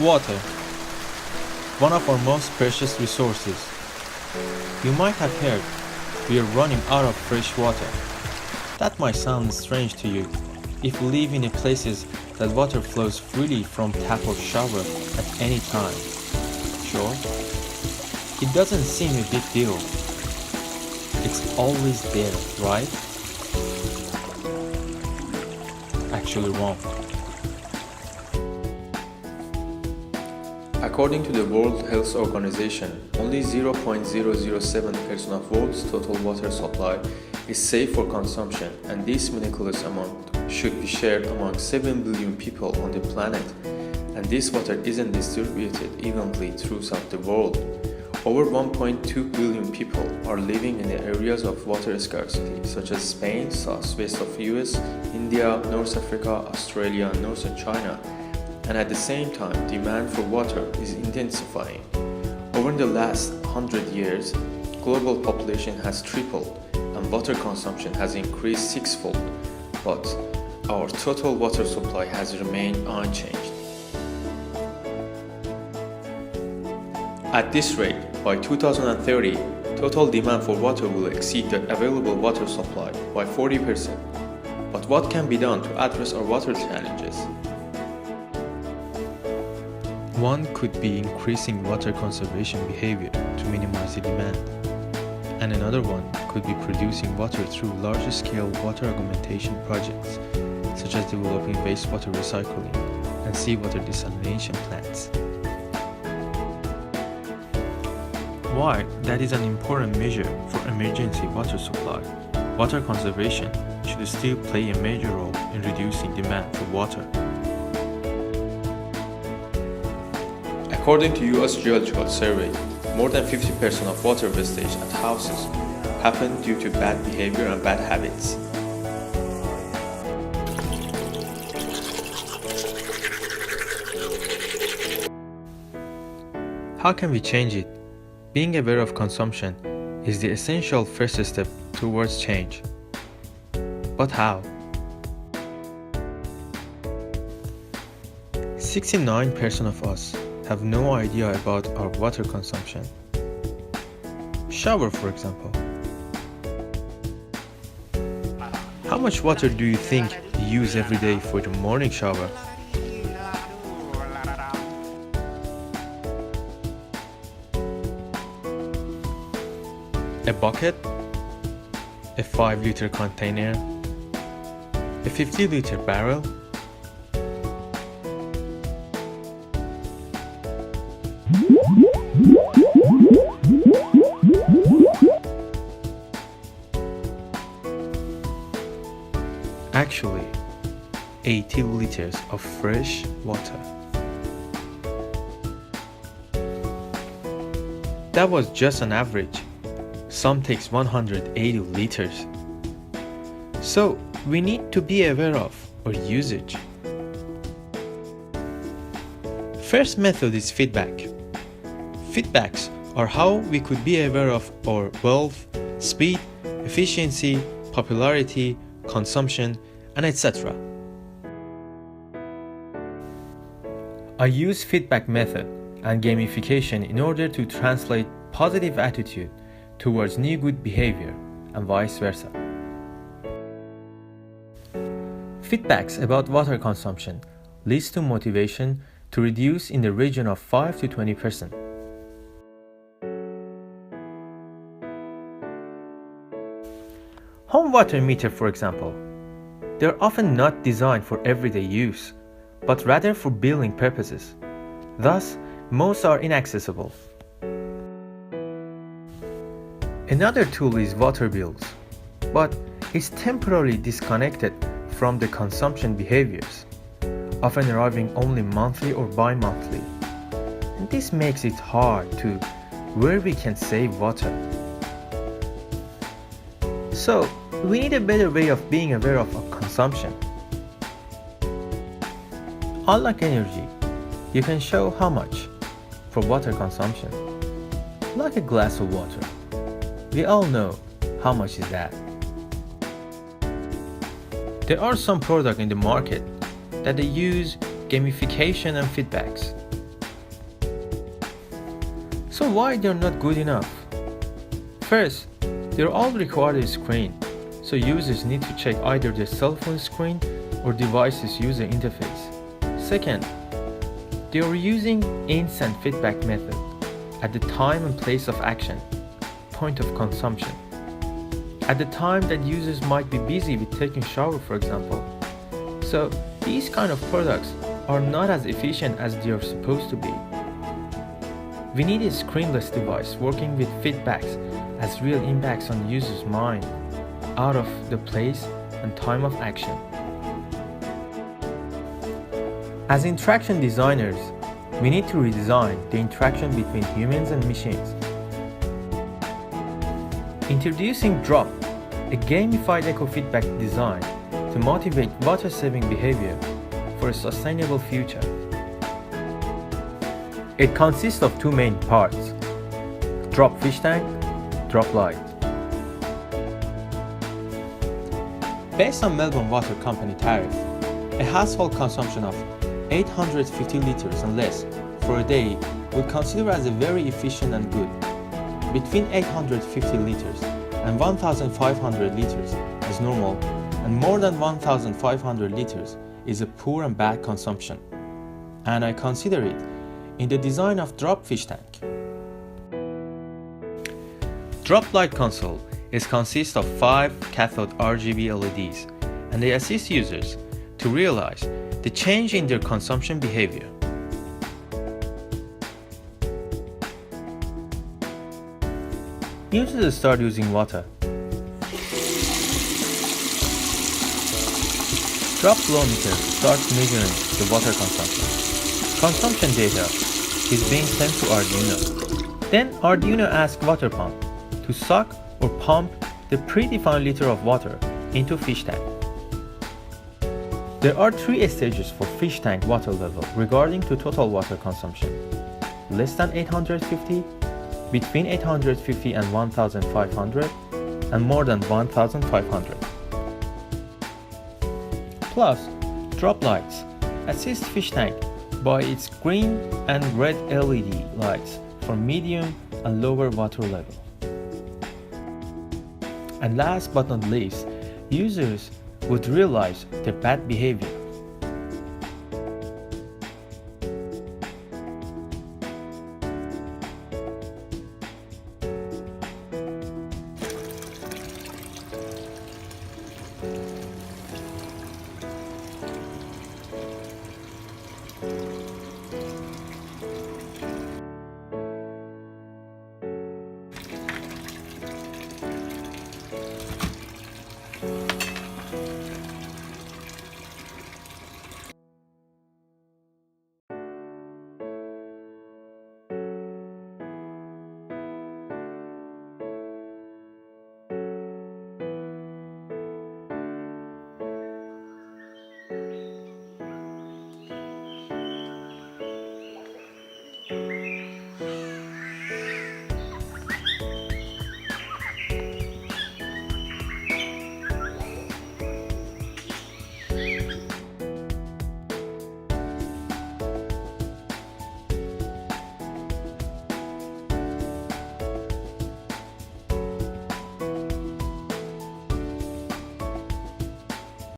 Water, one of our most precious resources. You might have heard we are running out of fresh water. That might sound strange to you if you live in places that water flows freely from tap or shower at any time. Sure, it doesn't seem a big deal. It's always there, right? Actually wrong. According to the World Health Organization, only 0.007% of world's total water supply is safe for consumption, and this minuscule amount should be shared among 7 billion people on the planet, and this water isn't distributed evenly throughout the world. Over 1.2 billion people are living in the areas of water scarcity, such as Spain, southwest of US, India, North Africa, Australia, and northern China. And at the same time, demand for water is intensifying. Over the last 100 years, global population has tripled and water consumption has increased sixfold, but our total water supply has remained unchanged. At this rate, by 2030, total demand for water will exceed the available water supply by 40%. But what can be done to address our water challenges? One could be increasing water conservation behavior to minimize the demand. And another one could be producing water through large-scale water augmentation projects, such as developing wastewater recycling and seawater desalination plants. While that is an important measure for emergency water supply, water conservation should still play a major role in reducing demand for water. According to US Geological Survey, more than 50% of water wastage at houses happen due to bad behavior and bad habits. How can we change it? Being aware of consumption is the essential first step towards change. But how? 69% of us have no idea about our water consumption. Shower, for example. How much water do you think you use every day for the morning shower? A bucket? A 5-liter container? A 50-liter barrel? Actually, 80 liters of fresh water. That was just an average. Some takes 180 liters. So we need to be aware of our usage. First method is feedback. Feedbacks are how we could be aware of our wealth, speed, efficiency, popularity, consumption, and etc. I use feedback method and gamification in order to translate positive attitude towards new good behavior and vice versa. Feedbacks about water consumption leads to motivation to reduce in the region of 5 to 20%. Home water meter, for example. They're often not designed for everyday use, but rather for billing purposes. Thus, most are inaccessible. Another tool is water bills, but it's temporarily disconnected from the consumption behaviors, often arriving only monthly or bi-monthly. And this makes it hard to where we can save water. So, we need a better way of being aware of our consumption. Unlike energy, you can show how much for water consumption. Like a glass of water. We all know how much is that. There are some products in the market that they use gamification and feedbacks. So why they're not good enough? First, they all require a screen, so users need to check either their cell phone screen or device's user interface. Second, they are using instant feedback method at the time and place of action, point of consumption. At the time that users might be busy with taking shower, for example. So these kind of products are not as efficient as they are supposed to be. We need a screenless device working with feedbacks as real impacts on the user's mind, out of the place and time of action. As interaction designers, we need to redesign the interaction between humans and machines. Introducing Drop, a gamified eco-feedback design to motivate water-saving behavior for a sustainable future. It consists of two main parts: Drop Fish Tank, Drop Light. Based on Melbourne Water Company tariff, a household consumption of 850 liters and less for a day would consider as a very efficient and good. Between 850 liters and 1,500 liters is normal, and more than 1,500 liters is a poor and bad consumption. And I consider it in the design of Drop Fish Tank. Drop Light console consists of 5 cathode RGB LEDs, and they assist users to realize the change in their consumption behavior. Users start using water. Drop flow meter starts measuring the water consumption. Consumption data is being sent to Arduino. Then Arduino asks water pump to suck or pump the predefined liter of water into fish tank. There are 3 stages for fish tank water level regarding to total water consumption: less than 850, between 850 and 1,500, and more than 1,500. Plus, Drop Lights assist fish tank by its green and red LED lights for medium and lower water level. And last but not least, users would realize their bad behavior.